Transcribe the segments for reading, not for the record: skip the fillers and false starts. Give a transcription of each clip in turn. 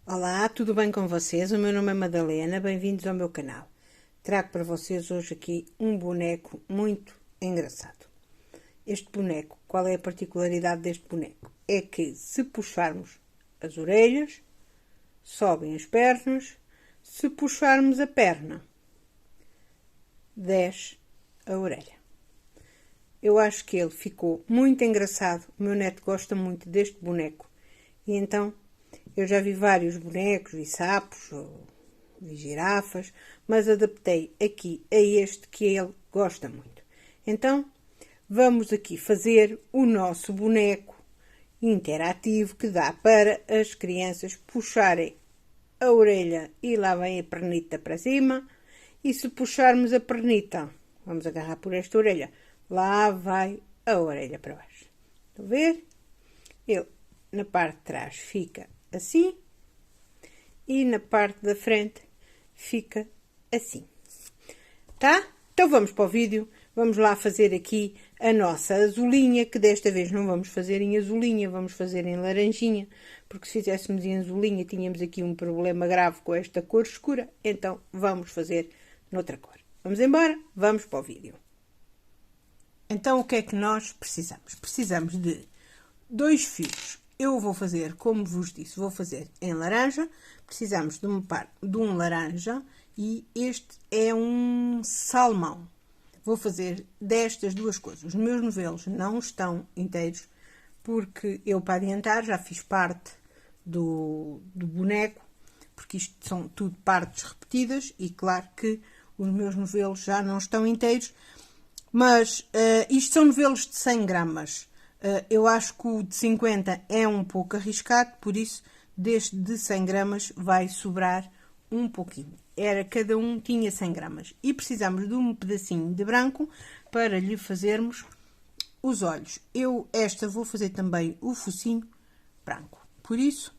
Olá, tudo bem com vocês? O meu nome é Madalena, bem-vindos ao meu canal. Trago para vocês hoje aqui um boneco muito engraçado. Este boneco, qual é a particularidade deste boneco? É que se puxarmos as orelhas, sobem as pernas, se puxarmos a perna, desce a orelha. Eu acho que ele ficou muito engraçado, o meu neto gosta muito deste boneco e então eu já vi vários bonecos, vi sapos, vi girafas, mas adaptei aqui a este que ele gosta muito. Então, vamos aqui fazer o nosso boneco interativo que dá para as crianças puxarem a orelha e lá vem a pernita para cima. E se puxarmos a pernita, vamos agarrar por esta orelha, lá vai a orelha para baixo. Estão a ver? Ele, na parte de trás, fica assim e na parte da frente fica assim, tá? Então vamos para o vídeo, vamos lá fazer aqui a nossa azulinha, que desta vez não vamos fazer em azulinha, vamos fazer em laranjinha, porque se fizéssemos em azulinha tínhamos aqui um problema grave com esta cor escura, então vamos fazer noutra cor. Vamos embora? Vamos para o vídeo. Então o que é que nós precisamos? Precisamos de 2 fios. Eu vou fazer, como vos disse, vou fazer em laranja. Precisamos de um laranja e este é um salmão. Vou fazer destas duas coisas. Os meus novelos não estão inteiros, porque eu, para adiantar, já fiz parte do boneco, porque isto são tudo partes repetidas e claro que os meus novelos já não estão inteiros, mas isto são novelos de 100 gramas. Eu acho que o de 50 é um pouco arriscado, por isso deste de 100 gramas vai sobrar um pouquinho. Cada um tinha 100 gramas. E precisamos de um pedacinho de branco para lhe fazermos os olhos. Esta vou fazer também o focinho branco. Por isso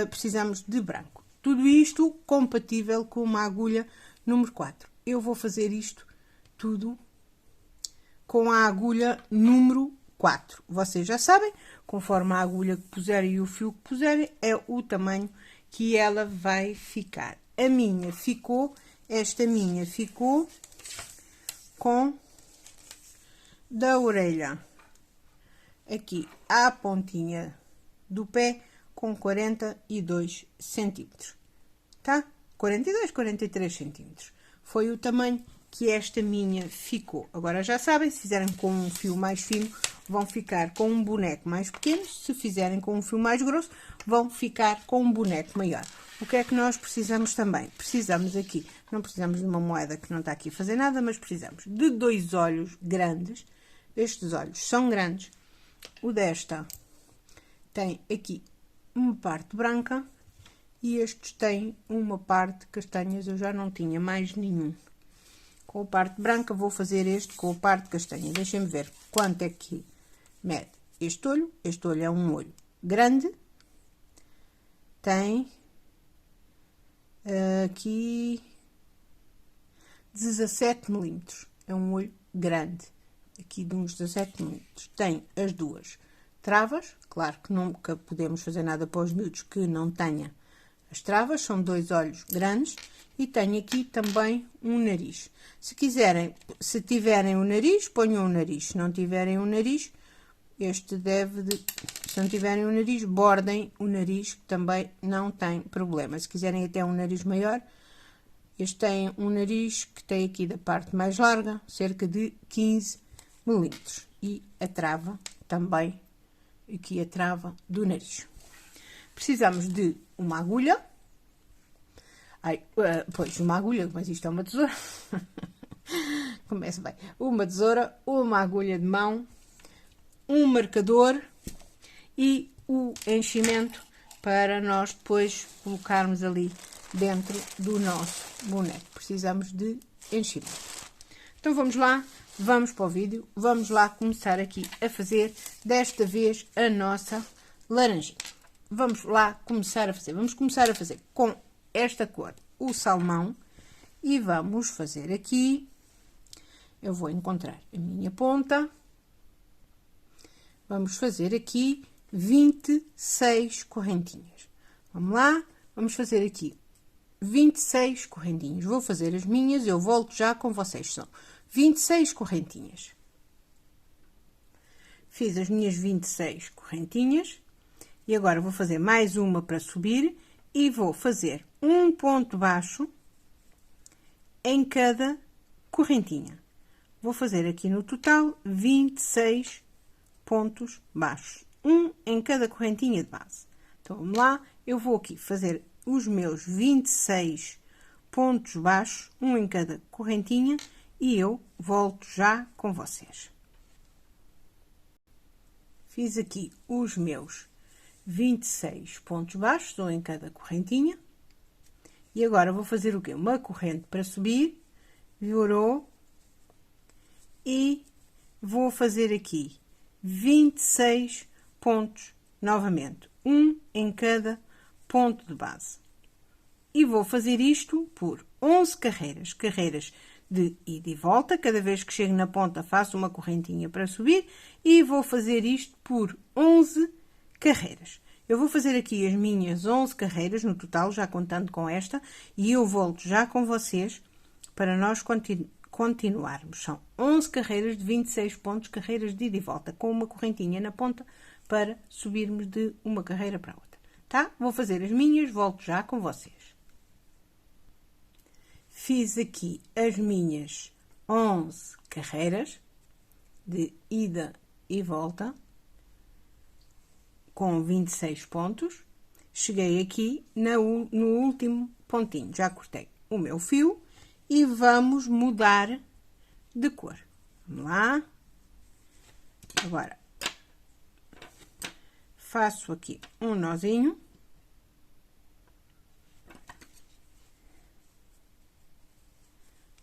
precisamos de branco. Tudo isto compatível com uma agulha número 4. Eu vou fazer isto tudo com a agulha número 4. Vocês já sabem, conforme a agulha que puserem e o fio que puserem, é o tamanho que ela vai ficar. Esta minha ficou com da orelha aqui à pontinha do pé com 42 centímetros, tá? 42, 43 centímetros. Foi o tamanho que esta minha ficou. Agora já sabem, se fizerem com um fio mais fino, vão ficar com um boneco mais pequeno. Se fizerem com um fio mais grosso, vão ficar com um boneco maior. O que é que nós precisamos também? Precisamos aqui, não precisamos de uma moeda que não está aqui a fazer nada, mas precisamos de 2 olhos grandes. Estes olhos são grandes. O desta tem aqui uma parte branca e estes têm uma parte castanhas. Eu já não tinha mais nenhum. Com a parte branca vou fazer este com a parte castanha. Deixem-me ver quanto é que mede este olho. Este olho é um olho grande. Tem aqui 17 milímetros. É um olho grande. Aqui de uns 17 milímetros. Tem as duas travas. Claro que nunca podemos fazer nada para os miúdos que não tenha as travas. São 2 olhos grandes. E tenho aqui também um nariz. Se quiserem, se tiverem o nariz, ponham o nariz. Se não tiverem o nariz, se não tiverem o nariz, bordem o nariz, que também não tem problema. Se quiserem até um nariz maior, este tem um nariz que tem aqui da parte mais larga, cerca de 15 milímetros. E a trava também, aqui a trava do nariz. Precisamos de uma agulha. Pois, uma agulha, mas isto é uma tesoura. Começa bem. Uma tesoura, uma agulha de mão, um marcador e o enchimento para nós depois colocarmos ali dentro do nosso boneco. Precisamos de enchimento. Então vamos lá, vamos para o vídeo, vamos lá começar aqui a fazer desta vez a nossa laranjinha. Vamos lá começar a fazer. Vamos começar a fazer com esta cor, o salmão, e vamos fazer aqui, eu vou encontrar a minha ponta, vamos fazer aqui 26 correntinhas. Vamos lá, vamos fazer aqui 26 correntinhas. Vou fazer as minhas, eu volto já com vocês. São 26 correntinhas. Fiz as minhas 26 correntinhas. E agora vou fazer mais uma para subir. E vou fazer um ponto baixo em cada correntinha. Vou fazer aqui no total 26 pontos baixos. Um em cada correntinha de base. Então, vamos lá. Eu vou aqui fazer os meus 26 pontos baixos, um em cada correntinha, e eu volto já com vocês. Fiz aqui os meus 26 pontos baixos, um em cada correntinha. E agora vou fazer o quê? Uma corrente para subir, virou, e vou fazer aqui 26 pontos novamente, um em cada ponto de base. E vou fazer isto por 11 carreiras, carreiras de ida e volta. Cada vez que chego na ponta faço uma correntinha para subir e vou fazer isto por 11 carreiras. Eu vou fazer aqui as minhas 11 carreiras no total, já contando com esta, e eu volto já com vocês para nós continuarmos. São 11 carreiras de 26 pontos, carreiras de ida e volta, com uma correntinha na ponta para subirmos de uma carreira para a outra. Tá? Vou fazer as minhas, volto já com vocês. Fiz aqui as minhas 11 carreiras de ida e volta com 26 pontos. Cheguei aqui no último pontinho, já cortei o meu fio e vamos mudar de cor. Vamos lá. Agora, faço aqui um nozinho.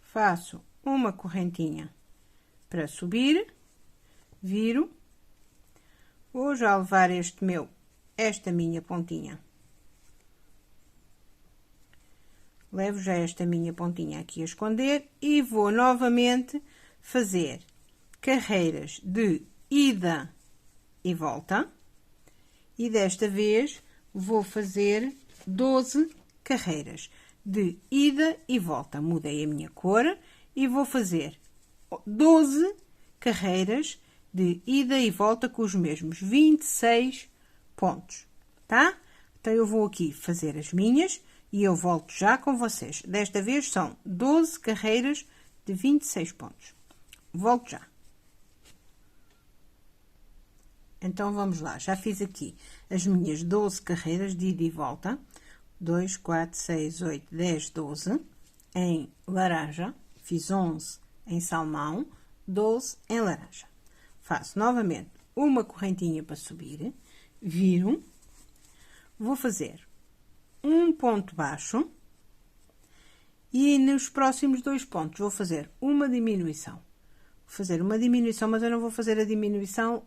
Faço uma correntinha para subir, viro. Vou já levar esta minha pontinha. Levo já esta minha pontinha aqui a esconder e vou novamente fazer carreiras de ida e volta. E desta vez vou fazer 12 carreiras de ida e volta. Mudei a minha cor e vou fazer 12 carreiras de ida e volta com os mesmos 26 pontos, tá? Então, eu vou aqui fazer as minhas e eu volto já com vocês. Desta vez são 12 carreiras de 26 pontos. Volto já. Então, vamos lá. Já fiz aqui as minhas 12 carreiras de ida e volta. 2, 4, 6, 8, 10, 12 em laranja. Fiz 11 em salmão, 12 em laranja. Faço novamente uma correntinha para subir, viro, vou fazer um ponto baixo e nos próximos 2 pontos vou fazer uma diminuição. Vou fazer uma diminuição, mas eu não vou fazer a diminuição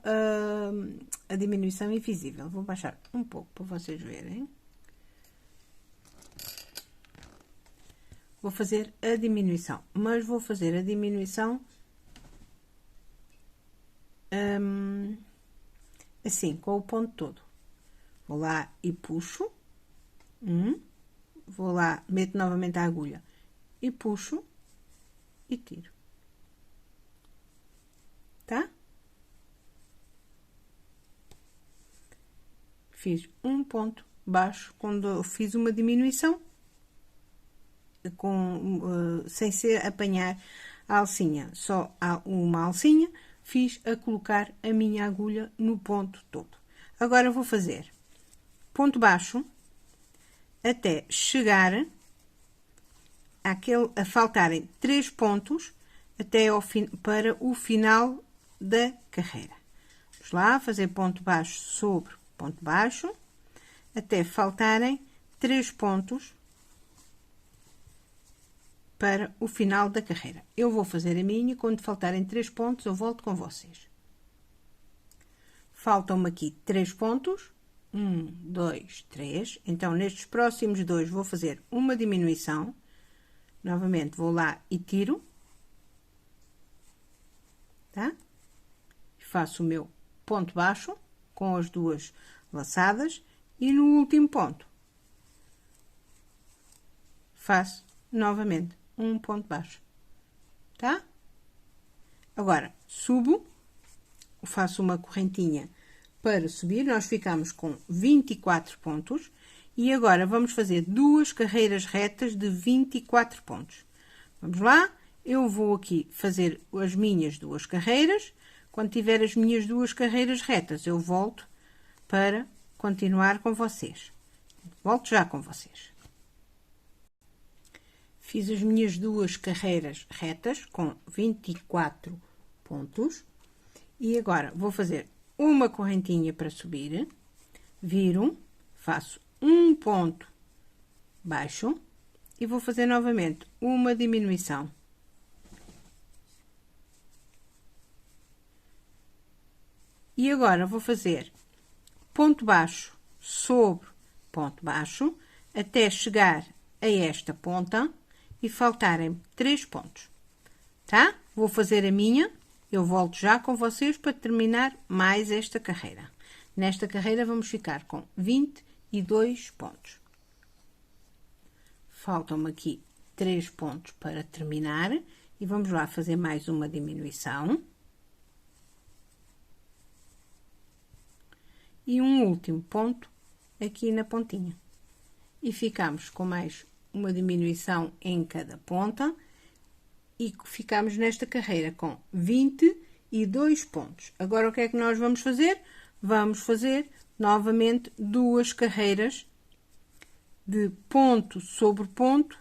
invisível. Vou baixar um pouco para vocês verem. Vou fazer a diminuição, mas vou fazer a diminuição assim, com o ponto todo. Vou lá e puxo. Vou lá, meto novamente a agulha e puxo e tiro. Tá? Fiz um ponto baixo quando eu fiz uma diminuição. Sem ser apanhar a alcinha, só há uma alcinha, fiz a colocar a minha agulha no ponto todo. Agora vou fazer ponto baixo até chegar a faltarem 3 pontos até para o final da carreira. Vamos lá, fazer ponto baixo sobre ponto baixo até faltarem 3 pontos para o final da carreira. Eu vou fazer a minha, quando faltarem 3 pontos, eu volto com vocês. Faltam-me aqui 3 pontos. 1, 2, 3. Então, nestes próximos 2, vou fazer uma diminuição. Novamente, vou lá e tiro. Tá? Faço o meu ponto baixo, com as 2 laçadas. E no último ponto, faço novamente um ponto baixo, tá? Agora, subo, faço uma correntinha para subir, nós ficamos com 24 pontos, e agora vamos fazer duas carreiras retas de 24 pontos. Vamos lá, eu vou aqui fazer as minhas duas carreiras, quando tiver as minhas duas carreiras retas, eu volto para continuar com vocês. Volto já com vocês. Fiz as minhas duas carreiras retas com 24 pontos e agora vou fazer uma correntinha para subir, viro, faço um ponto baixo e vou fazer novamente uma diminuição. E agora vou fazer ponto baixo sobre ponto baixo até chegar a esta ponta e faltarem 3 pontos, tá? Vou fazer a minha, eu volto já com vocês para terminar mais esta carreira. Nesta carreira vamos ficar com 22 pontos. Faltam-me aqui 3 pontos para terminar e vamos lá fazer mais uma diminuição. E um último ponto aqui na pontinha. E ficamos com mais uma diminuição em cada ponta e ficamos nesta carreira com 22 pontos. Agora, o que é que nós vamos fazer? Vamos fazer novamente duas carreiras de ponto sobre ponto,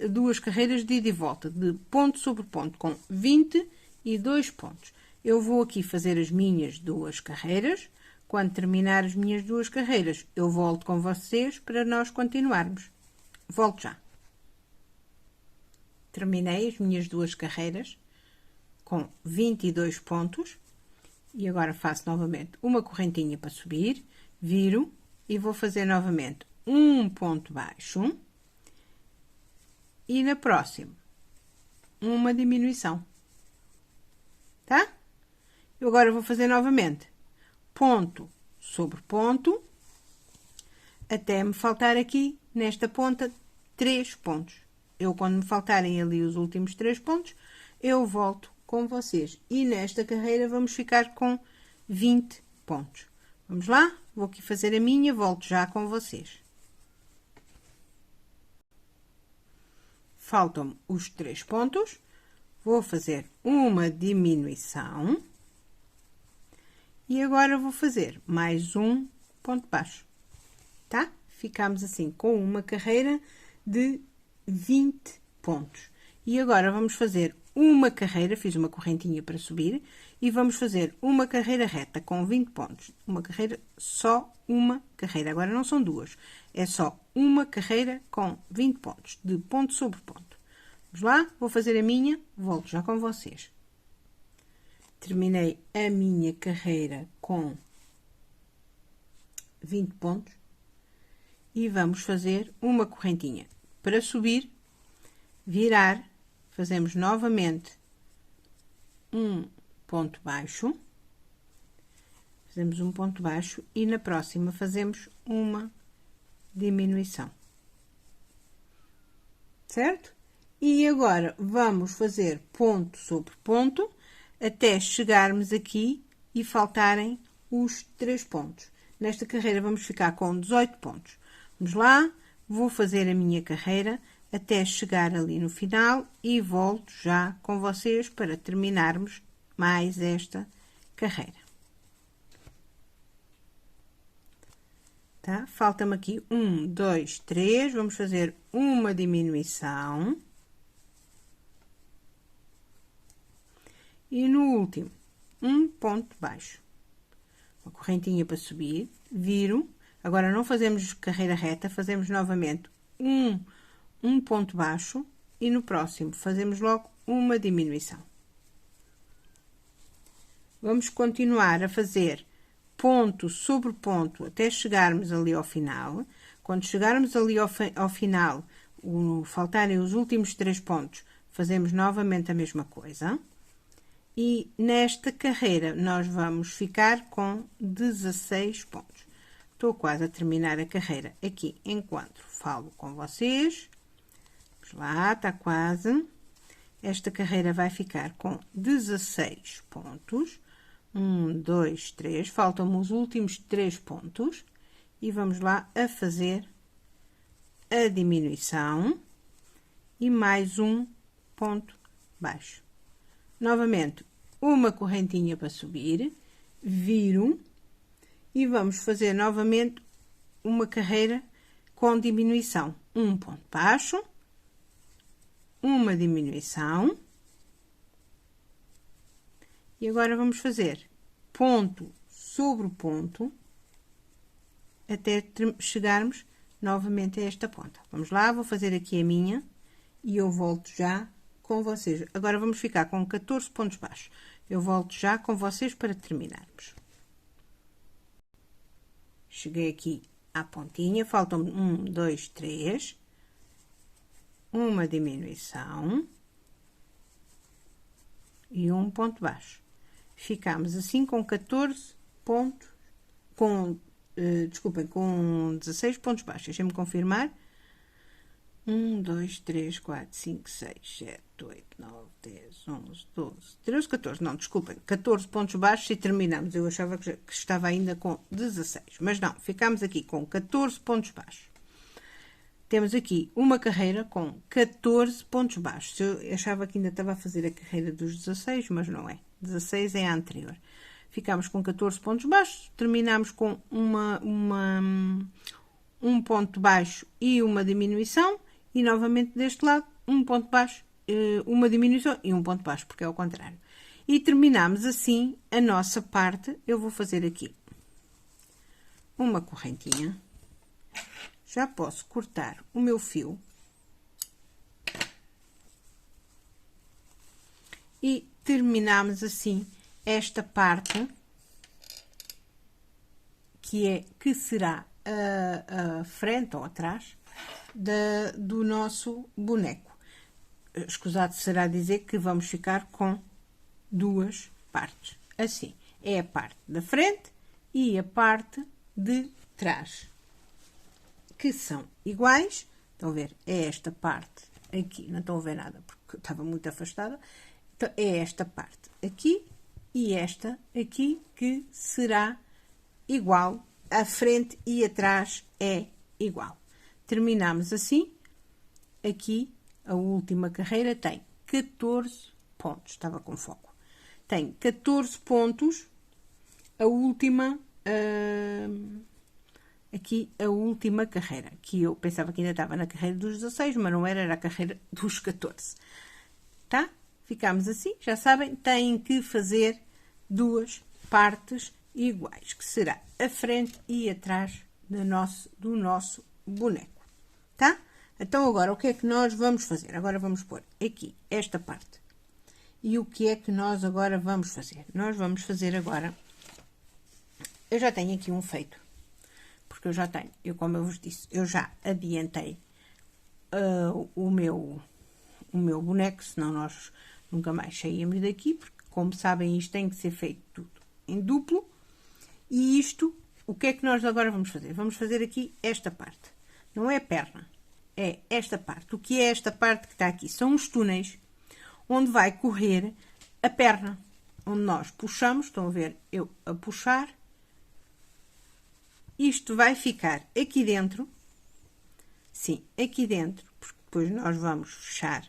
duas carreiras de ida e volta, de ponto sobre ponto, com 22 pontos. Eu vou aqui fazer as minhas duas carreiras. Quando terminar as minhas duas carreiras, eu volto com vocês para nós continuarmos. Volto já. Terminei as minhas duas carreiras com 22 pontos. E agora faço novamente uma correntinha para subir, viro e vou fazer novamente um ponto baixo. E na próxima, uma diminuição. Tá? Eu agora vou fazer novamente ponto sobre ponto, até me faltar aqui, nesta ponta, 3 pontos. Eu, quando me faltarem ali os últimos 3 pontos, eu volto com vocês. E nesta carreira vamos ficar com 20 pontos. Vamos lá? Vou aqui fazer a minha, volto já com vocês. Faltam-me os 3 pontos. Vou fazer uma diminuição. E agora vou fazer mais um ponto baixo, tá? Ficamos assim com uma carreira de 20 pontos. E agora vamos fazer uma carreira, fiz uma correntinha para subir, e vamos fazer uma carreira reta com 20 pontos. Uma carreira, só uma carreira. Agora não são duas, é só uma carreira com 20 pontos, de ponto sobre ponto. Vamos lá, vou fazer a minha, volto já com vocês. Terminei a minha carreira com 20 pontos e vamos fazer uma correntinha para subir, virar, fazemos novamente um ponto baixo, fazemos um ponto baixo e na próxima fazemos uma diminuição, certo? E agora vamos fazer ponto sobre ponto até chegarmos aqui e faltarem os 3 pontos. Nesta carreira vamos ficar com 18 pontos. Vamos lá, vou fazer a minha carreira até chegar ali no final e volto já com vocês para terminarmos mais esta carreira. Tá? Falta-me aqui 1, 2, 3, vamos fazer uma diminuição. E no último, um ponto baixo. Uma correntinha para subir, viro. Agora não fazemos carreira reta, fazemos novamente um ponto baixo e no próximo fazemos logo uma diminuição. Vamos continuar a fazer ponto sobre ponto até chegarmos ali ao final. Quando chegarmos ali ao final, faltarem os últimos 3 pontos, fazemos novamente a mesma coisa. E nesta carreira nós vamos ficar com 16 pontos. Estou quase a terminar a carreira aqui enquanto falo com vocês. Vamos lá, está quase. Esta carreira vai ficar com 16 pontos. 1, 2, 3. Faltam-me os últimos 3 pontos. E vamos lá a fazer a diminuição. E mais um ponto baixo. Novamente, uma correntinha para subir. Viro. E vamos fazer novamente uma carreira com diminuição. Um ponto baixo. Uma diminuição. E agora vamos fazer ponto sobre ponto até chegarmos novamente a esta ponta. Vamos lá, vou fazer aqui a minha e eu volto já com vocês. Agora vamos ficar com 14 pontos baixos. Eu volto já com vocês para terminarmos. Cheguei aqui à pontinha, faltam 1, 2, 3. Uma diminuição e um ponto baixo. Ficamos assim com 14 pontos, desculpem, com 16 pontos baixos. Deixem-me confirmar. 1, 2, 3, 4, 5, 6, 7, 8, 9, 10, 11, 12, 13, 14. Não, desculpem, 14 pontos baixos e terminamos. Eu achava que estava ainda com 16, mas não, ficamos aqui com 14 pontos baixos. Temos aqui uma carreira com 14 pontos baixos. Eu achava que ainda estava a fazer a carreira dos 16, mas não é. 16 é a anterior. Ficamos com 14 pontos baixos, terminamos com um ponto baixo e uma diminuição. E novamente deste lado, um ponto baixo, uma diminuição e um ponto baixo, porque é ao contrário. E terminamos assim a nossa parte. Eu vou fazer aqui uma correntinha. Já posso cortar o meu fio. E terminamos assim esta parte, que será a frente ou atrás do nosso boneco. Escusado será dizer que vamos ficar com duas partes. Assim, é a parte da frente e a parte de trás, que são iguais. Estão a ver? É esta parte aqui. Não estão a ver nada porque estava muito afastada. Então, é esta parte aqui e esta aqui que será igual. A frente e atrás é igual. Terminamos assim. Aqui, a última carreira tem 14 pontos. Estava com foco. Tem 14 pontos. A última... aqui a última carreira, que eu pensava que ainda estava na carreira dos 16, mas não era a carreira dos 14. Tá? Ficamos assim, já sabem, têm que fazer duas partes iguais, que será a frente e atrás do nosso boneco. Tá? Então, agora, o que é que nós vamos fazer? Agora vamos pôr aqui esta parte. E o que é que nós agora vamos fazer? Nós vamos fazer agora... Eu já tenho aqui um feito. Porque eu já tenho, como eu vos disse, eu já adiantei o meu boneco, senão nós nunca mais saímos daqui, porque, como sabem, isto tem que ser feito tudo em duplo. E isto, o que é que nós agora vamos fazer? Vamos fazer aqui esta parte. Não é a perna, é esta parte. O que é esta parte que está aqui? São os túneis onde vai correr a perna, onde nós puxamos, estão a ver eu a puxar. Isto vai ficar aqui dentro, sim, aqui dentro, porque depois nós vamos fechar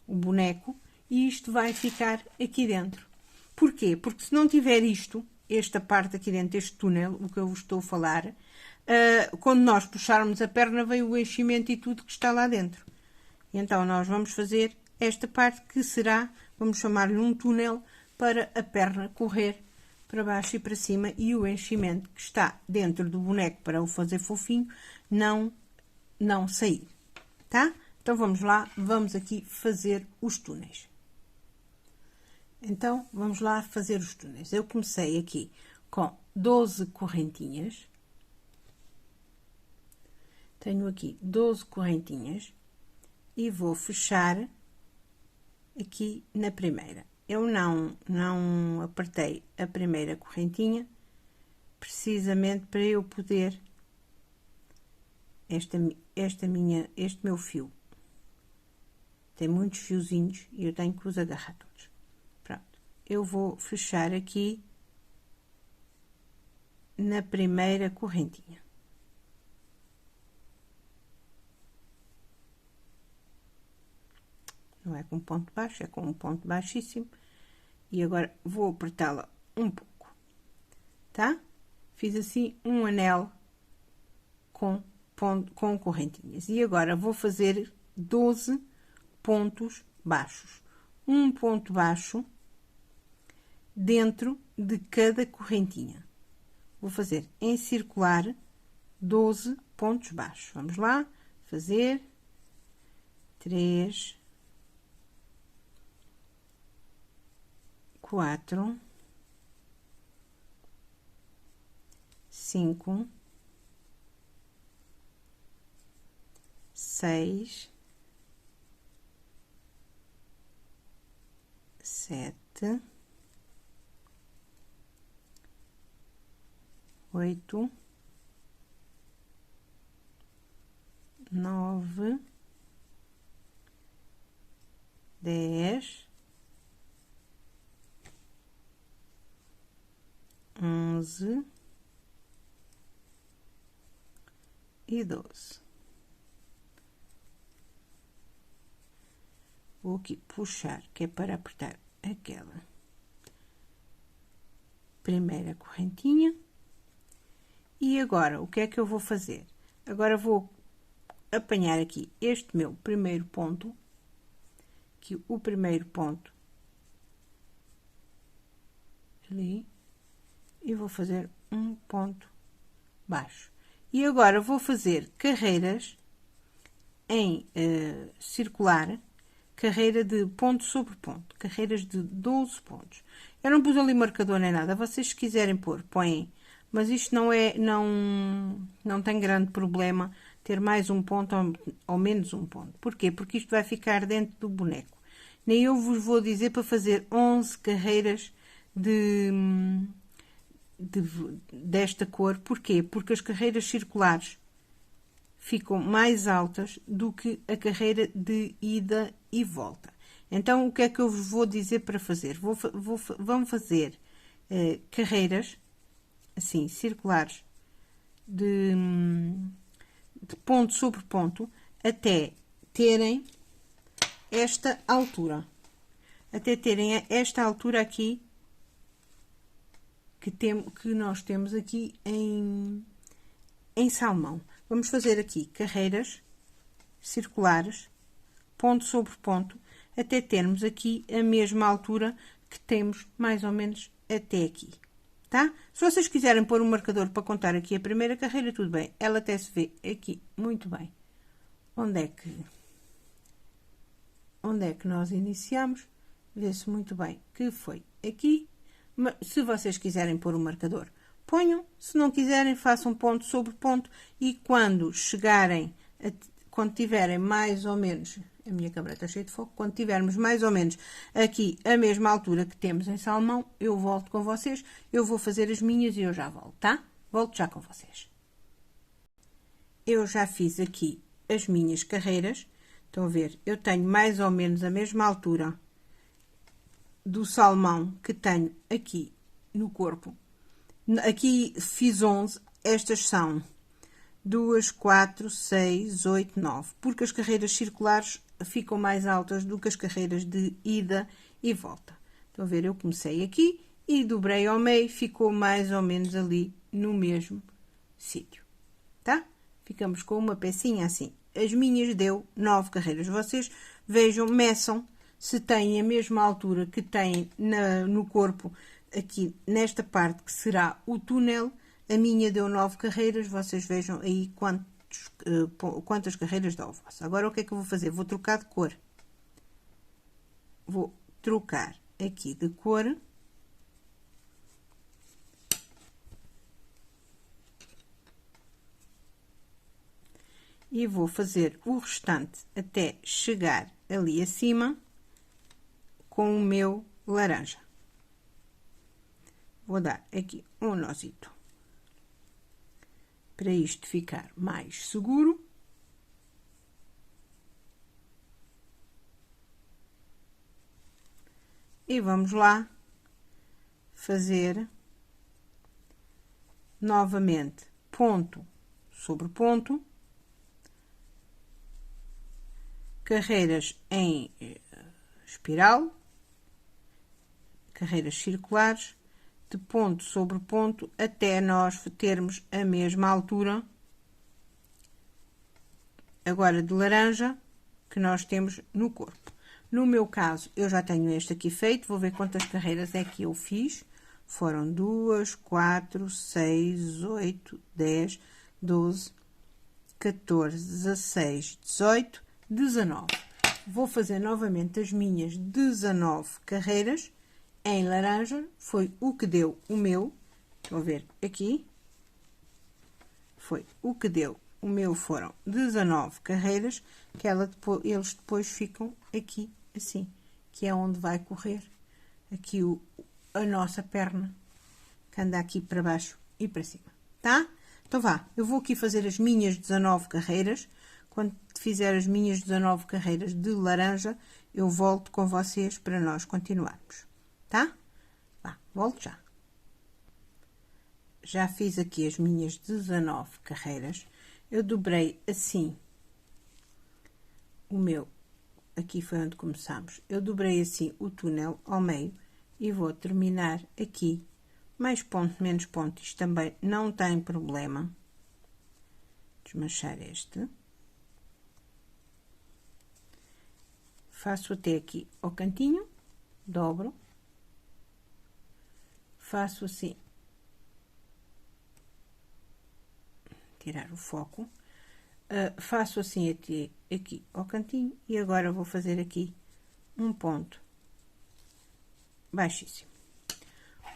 o boneco e isto vai ficar aqui dentro. Porquê? Porque se não tiver isto, esta parte aqui dentro, este túnel, o que eu vos estou a falar, quando nós puxarmos a perna, vem o enchimento e tudo que está lá dentro. Então, nós vamos fazer esta parte que será, vamos chamar-lhe um túnel, para a perna correr para baixo e para cima e o enchimento que está dentro do boneco para o fazer fofinho não sair, tá? Então, vamos lá, vamos aqui fazer os túneis. Então, vamos lá fazer os túneis. Eu comecei aqui com 12 correntinhas. Tenho aqui 12 correntinhas e vou fechar aqui na primeira. Eu não apertei a primeira correntinha, precisamente para eu poder este meu fio tem muitos fiozinhos e eu tenho que os agarrar todos. Pronto, eu vou fechar aqui na primeira correntinha. Não é com ponto baixo, é com um ponto baixíssimo. E agora vou apertá-la um pouco, tá? Fiz assim um anel com correntinhas. E agora vou fazer 12 pontos baixos. Um ponto baixo dentro de cada correntinha. Vou fazer em circular 12 pontos baixos. Vamos lá, fazer 3, 4, 5, 6, 7, 8, 9, 10, 11 e 12. Vou aqui puxar, que é para apertar aquela primeira correntinha. E agora, o que é que eu vou fazer? Agora vou apanhar aqui este meu primeiro ponto, que o primeiro ponto ali, e vou fazer um ponto baixo. E agora vou fazer carreiras em circular, carreira de ponto sobre ponto, carreiras de 12 pontos. Eu não pus ali marcador nem nada, vocês se quiserem pôr, põem, mas isto não tem grande problema ter mais um ponto ou menos um ponto. Porquê? Porque isto vai ficar dentro do boneco. Nem eu vos vou dizer para fazer 11 carreiras desta cor. Porquê? Porque as carreiras circulares ficam mais altas do que a carreira de ida e volta. Então, o que é que eu vos vou dizer para fazer? Vamos fazer carreiras, assim, circulares, de ponto sobre ponto, até terem esta altura. Até terem esta altura aqui, que nós temos aqui em salmão. Vamos fazer aqui carreiras circulares, ponto sobre ponto, até termos aqui a mesma altura que temos mais ou menos até aqui, tá? Se vocês quiserem pôr um marcador para contar aqui a primeira carreira, tudo bem. Ela até se vê aqui muito bem. Onde é que nós iniciamos? Vê-se muito bem que foi aqui. Mas, se vocês quiserem pôr um marcador, ponham. Se não quiserem, façam ponto sobre ponto. E quando chegarem, quando tiverem mais ou menos, a minha câmera está cheia de fogo, quando tivermos mais ou menos aqui a mesma altura que temos em salmão, eu volto com vocês. Eu vou fazer as minhas e eu já volto, tá? Volto já com vocês. Eu já fiz aqui as minhas carreiras. Estão a ver? Eu tenho mais ou menos a mesma altura do salmão que tenho aqui no corpo. Aqui fiz 11, estas são 2, 4, 6, 8, 9, porque as carreiras circulares ficam mais altas do que as carreiras de ida e volta. Estão a ver? Eu comecei aqui e dobrei ao meio, ficou mais ou menos ali no mesmo sítio, tá? Ficamos com uma pecinha assim. As minhas deu 9 carreiras. Vocês vejam, meçam se têm a mesma altura que têm no corpo, aqui nesta parte que será o túnel. A minha deu 9 carreiras, vocês vejam aí quantas carreiras dá o vosso. Agora, o que é que eu vou fazer? Vou trocar de cor. Vou trocar aqui de cor. E vou fazer o restante até chegar ali acima com o meu laranja. Vou dar aqui um nozito para isto ficar mais seguro. E vamos lá fazer novamente ponto sobre ponto, carreiras em espiral, carreiras circulares, de ponto sobre ponto, até nós termos a mesma altura, agora de laranja, que nós temos no corpo. No meu caso, eu já tenho este aqui feito, vou ver quantas carreiras é que eu fiz. Foram 2, 4, 6, 8, 10, 12, 14, 16, 18, 19. Vou fazer novamente as minhas 19 carreiras em laranja, foi o que deu o meu. Vou ver aqui. Foi o que deu o meu, foram 19 carreiras, que eles depois ficam aqui assim, que é onde vai correr aqui a nossa perna, que anda aqui para baixo e para cima, tá? Então vá, eu vou aqui fazer as minhas 19 carreiras. Quando fizer as minhas 19 carreiras de laranja, eu volto com vocês para nós continuarmos, tá? Vá, volto já. Já fiz aqui as minhas 19 carreiras. Eu dobrei assim o meu, aqui foi onde começamos. Eu dobrei assim o túnel ao meio e vou terminar aqui. Mais ponto, menos ponto, isto também não tem problema. Desmanchar este. Faço até aqui ao cantinho, dobro. Faço assim. Tirar o foco. Faço assim até aqui ao cantinho e agora vou fazer aqui um ponto baixíssimo.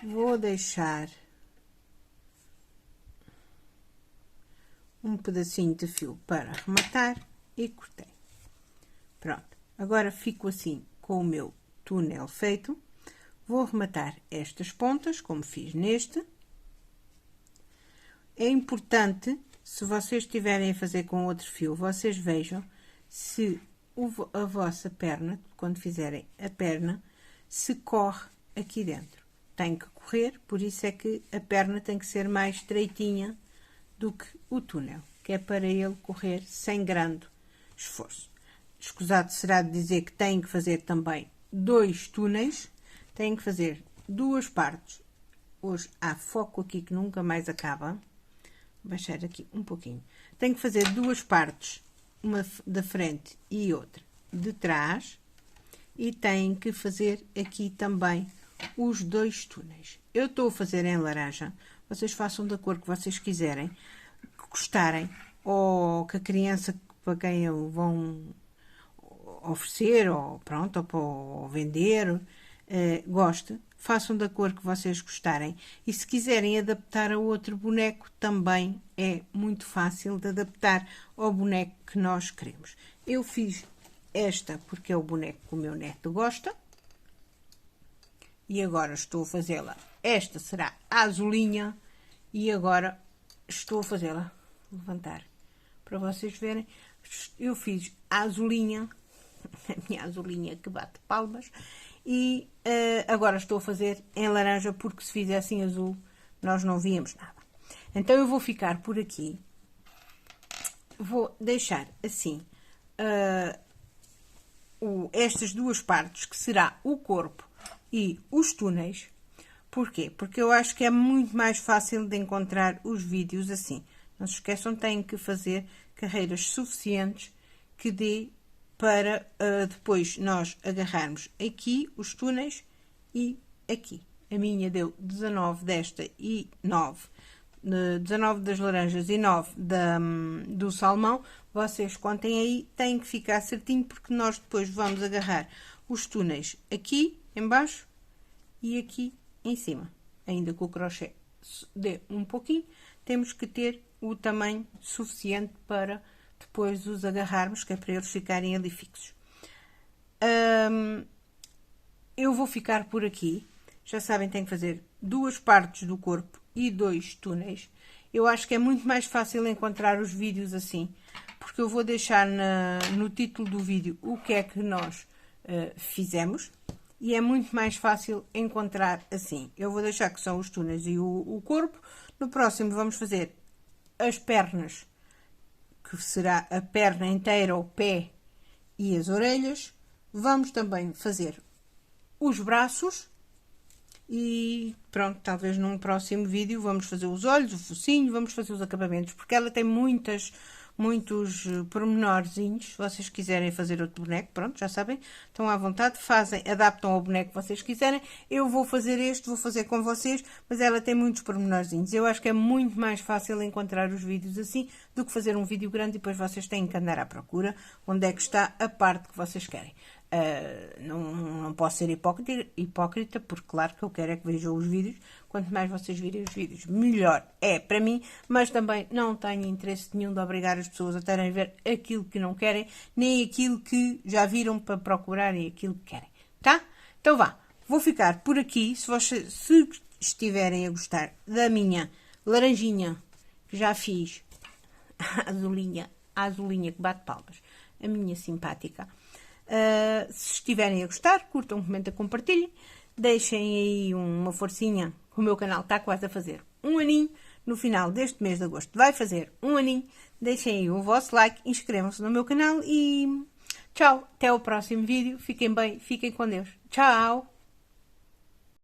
Vou deixar um pedacinho de fio para arrematar e cortei. Pronto, agora fico assim com o meu túnel feito. Vou arrematar estas pontas, como fiz neste. É importante, se vocês estiverem a fazer com outro fio, vocês vejam se a vossa perna, quando fizerem a perna, se corre aqui dentro. Tem que correr, por isso é que a perna tem que ser mais estreitinha do que o túnel, que é para ele correr sem grande esforço. Escusado será de dizer que têm que fazer também 2 túneis, têm que fazer 2 partes. Hoje há foco aqui que nunca mais acaba. Vou baixar aqui um pouquinho. Tenho que fazer 2 partes, uma da frente e outra de trás, e tenho que fazer aqui também os 2 túneis. Eu estou a fazer em laranja, vocês façam da cor que vocês quiserem, que gostarem, ou que a criança para quem eu vão oferecer, ou pronto, ou vender, goste. Façam da cor que vocês gostarem. E se quiserem adaptar a outro boneco, também é muito fácil de adaptar ao boneco que nós queremos. Eu fiz esta porque é o boneco que o meu neto gosta. E agora estou a fazê-la. Esta será a azulinha. E agora estou a fazê-la. Levantar para vocês verem. Eu fiz a azulinha. A minha azulinha que bate palmas. E agora estou a fazer em laranja, porque se fizesse em azul nós não víamos nada. Então eu vou ficar por aqui, vou deixar assim estas 2 partes, que será o corpo e os túneis. Porquê? Porque eu acho que é muito mais fácil de encontrar os vídeos assim. Não se esqueçam, têm que fazer carreiras suficientes que dê para depois nós agarrarmos aqui os túneis e aqui. A minha deu 19 desta e 9, 19 das laranjas e 9 do salmão. Vocês contem aí, tem que ficar certinho, porque nós depois vamos agarrar os túneis aqui em baixo e aqui em cima. Ainda que o crochê dê um pouquinho, temos que ter o tamanho suficiente para depois os agarrarmos, que é para eles ficarem ali fixos. Eu vou ficar por aqui. Já sabem, tem que fazer 2 partes do corpo e 2 túneis. Eu acho que é muito mais fácil encontrar os vídeos assim, porque eu vou deixar no título do vídeo o que é que nós fizemos, e é muito mais fácil encontrar assim. Eu vou deixar que são os túneis e o corpo. No próximo vamos fazer as pernas, que será a perna inteira, o pé e as orelhas. Vamos também fazer os braços. E pronto, talvez num próximo vídeo vamos fazer os olhos, o focinho, vamos fazer os acabamentos, porque ela tem muitos pormenorzinhos. Se vocês quiserem fazer outro boneco, pronto, já sabem, estão à vontade, fazem, adaptam ao boneco que vocês quiserem. Eu vou fazer este, vou fazer com vocês, mas ela tem muitos pormenorzinhos. Eu acho que é muito mais fácil encontrar os vídeos assim do que fazer um vídeo grande e depois vocês têm que andar à procura onde é que está a parte que vocês querem. Não posso ser hipócrita, porque claro que eu quero é que vejam os vídeos. Quanto mais vocês virem os vídeos, melhor é para mim, mas também não tenho interesse nenhum de obrigar as pessoas a terem a ver aquilo que não querem, nem aquilo que já viram para procurarem aquilo que querem, tá? Então vá, vou ficar por aqui. Se estiverem a gostar da minha laranjinha, que já fiz, a azulinha que bate palmas, a minha simpática. Se estiverem a gostar, curtam, comentem, compartilhem. Deixem aí uma forcinha, que o meu canal está quase a fazer um aninho. No final deste mês de agosto vai fazer um aninho. Deixem aí o vosso like, inscrevam-se no meu canal e tchau, até o próximo vídeo. Fiquem bem, fiquem com Deus. Tchau!